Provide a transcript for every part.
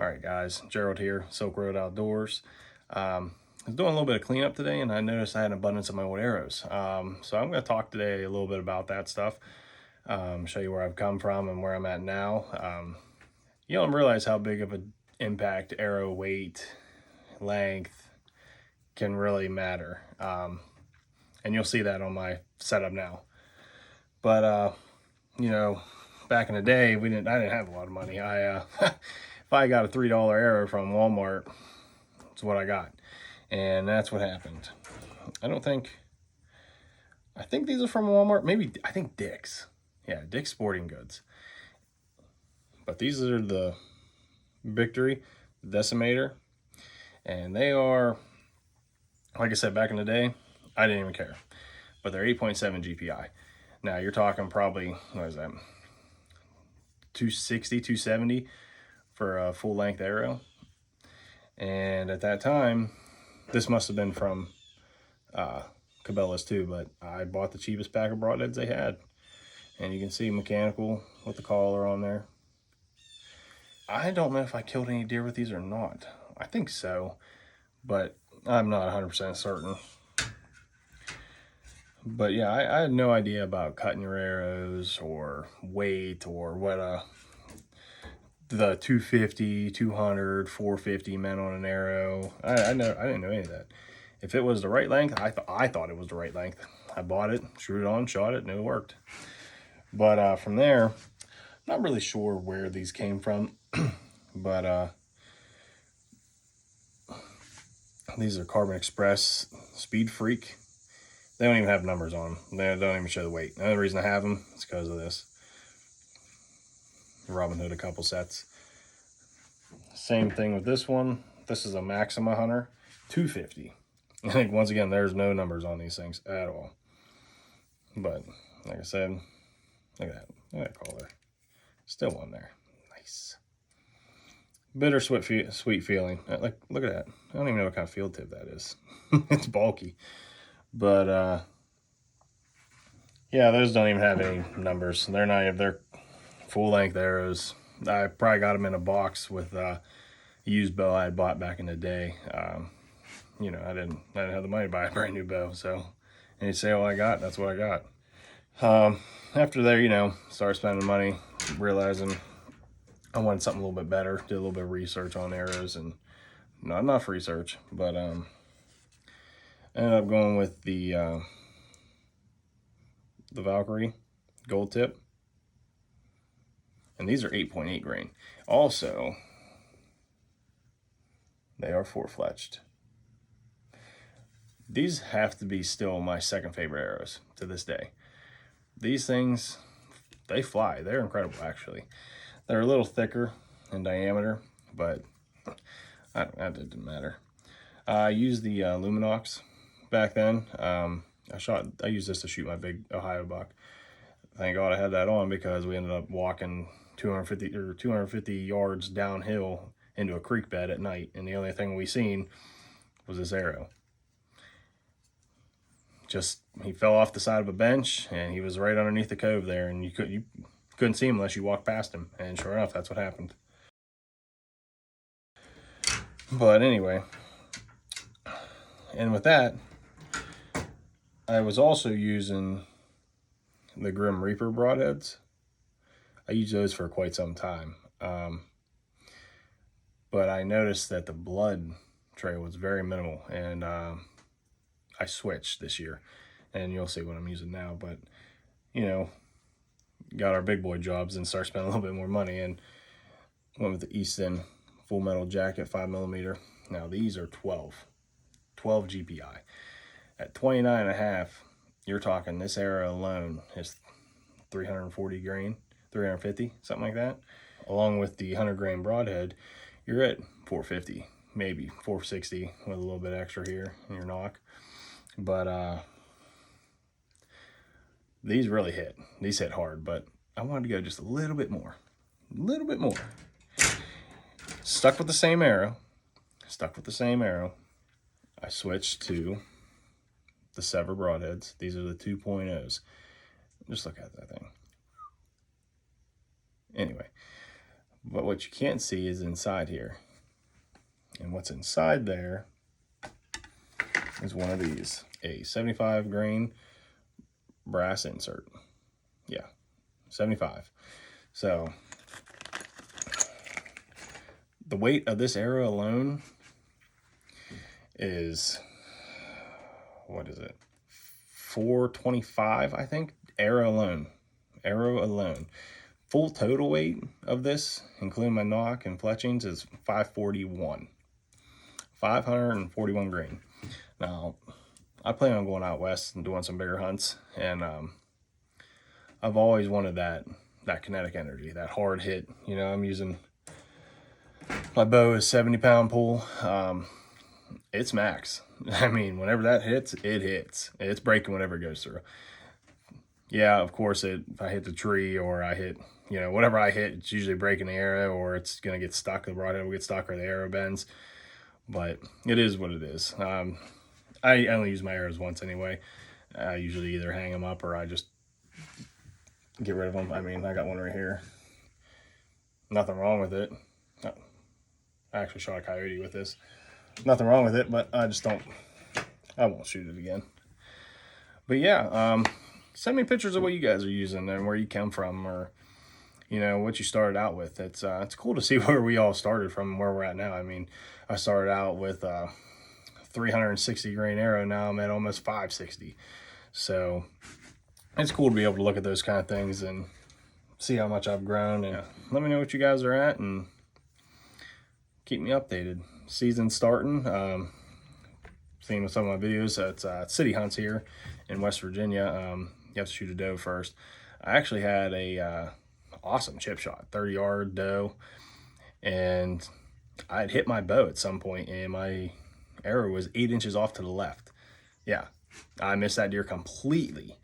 Alright guys, Gerald here, Silk Road Outdoors. I was doing a little bit of cleanup today and I noticed I had an abundance of my old arrows. So I'm going to talk today a little bit about that stuff, show you where I've come from and where I'm at now. You don't realize how big of an impact arrow weight, length can really matter. And you'll see that on my setup now. But, you know, back in the day, I didn't have a lot of money. If I got a $3 arrow from Walmart, that's what I got. And that's what happened. I think these are from Walmart. Maybe, I think Dick's. Yeah, Dick's Sporting Goods. But these are the Victory Decimator. And they are, like I said, back in the day, I didn't even care. But they're 8.7 GPI. Now, you're talking probably, what is that? 260, 270 for a full length arrow. And at that time, this must have been from Cabela's too, but I bought the cheapest pack of broadheads they had. And you can see mechanical with the collar on there. I don't know if I killed any deer with these or not. I think so, but I'm not 100% certain. But yeah, I had no idea about cutting your arrows or weight or what the 250, 200, 450 meant on an arrow. I didn't know any of that. If it was the right length, I thought it was the right length. I bought it, screwed it on, shot it, and it worked. But from there, I'm not really sure where these came from. But these are Carbon Express Speed Freak. They don't even have numbers on them. They don't even show the weight. The only reason I have them is because of this. Robin Hood, a couple sets. Same thing with this one. This is a Maxima Hunter 250. I think once again, there's no numbers on these things at all. But like I said, look at that. Look at that collar. Still one there. Nice. Bittersweet sweet feeling. Like, look at that. I don't even know what kind of field tip that is. It's bulky. But yeah, those don't even have any numbers. They're full length arrows. I probably got them in a box with a used bow I had bought back in the day. You know, I didn't have the money to buy a brand new bow, so any sale I got, that's what I got. After there, you know, started spending money, realizing I wanted something a little bit better. Did a little bit of research on arrows, and not enough research, but ended up going with the Valkyrie gold tip, and these are 8.8 grain. Also, they are 4-fletched. These have to be still my second favorite arrows to this day. These things, they fly. They're incredible, actually. They're a little thicker in diameter, but that didn't matter. I used the Luminox back then. I used this to shoot my big Ohio buck. Thank God I had that on, because we ended up walking 250 yards downhill into a creek bed at night, and the only thing we seen was this arrow. He fell off the side of a bench, and he was right underneath the cove there, and you couldn't see him unless you walked past him, and sure enough, that's what happened. But anyway, and with that, I was also using the Grim Reaper broadheads. I used those for quite some time, but I noticed that the blood trail was very minimal, and I switched this year, and you'll see what I'm using now. But you know, got our big boy jobs and start spending a little bit more money, and went with the Easton Full Metal Jacket 5mm. Now these are 12 GPI. At 29.5, you're talking this arrow alone is 340 grain, 350, something like that. Along with the 100 grain broadhead, you're at 450, maybe 460 with a little bit extra here in your nock. But these really hit. These hit hard, but I wanted to go just a little bit more. Stuck with the same arrow. I switched to the Sevr broadheads. These are the 2.0s. Just look at that thing. Anyway, But what you can't see is inside here. And what's inside there is one of these, a 75 grain brass insert. Yeah, 75. So the weight of this arrow alone is, what is it? 425, I think. Arrow alone. Full total weight of this, including my nock and fletchings, is 541. 541 grain. Now, I plan on going out west and doing some bigger hunts, and I've always wanted that kinetic energy, that hard hit. You know, I'm using, my bow is 70-pound pull. It's max. I mean, whenever that hits, it hits. It's breaking whenever it goes through. Yeah, of course, if I hit the tree or I hit, you know, whatever I hit, it's usually breaking the arrow, or it's going to get stuck. The broadhead will get stuck, or the arrow bends. But it is what it is. I only use my arrows once anyway. I usually either hang them up or I just get rid of them. I mean, I got one right here. Nothing wrong with it. I actually shot a coyote with this. Nothing wrong with it, but I won't shoot it again. But yeah, send me pictures of what you guys are using and where you come from, or, you know, what you started out with. It's cool to see where we all started from and where we're at now. I mean, I started out with 360 grain arrow. Now I'm at almost 560. So it's cool to be able to look at those kind of things and see how much I've grown. And let me know what you guys are at and keep me updated. Season starting. Seen with some of my videos, it's city hunts here in West Virginia. You have to shoot a doe first. I actually had a awesome chip shot, 30-yard doe, and I had hit my bow at some point and my arrow was 8 inches off to the left. Yeah, I missed that deer completely.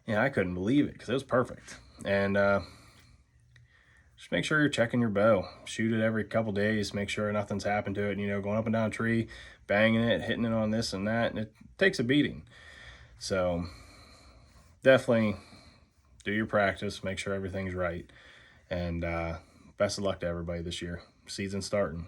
And I couldn't believe it because it was perfect. And just make sure you're checking your bow. Shoot it every couple days. Make sure nothing's happened to it. You know, going up and down a tree, banging it, hitting it on this and that, and it takes a beating. So definitely do your practice. Make sure everything's right. And best of luck to everybody this year. Season starting.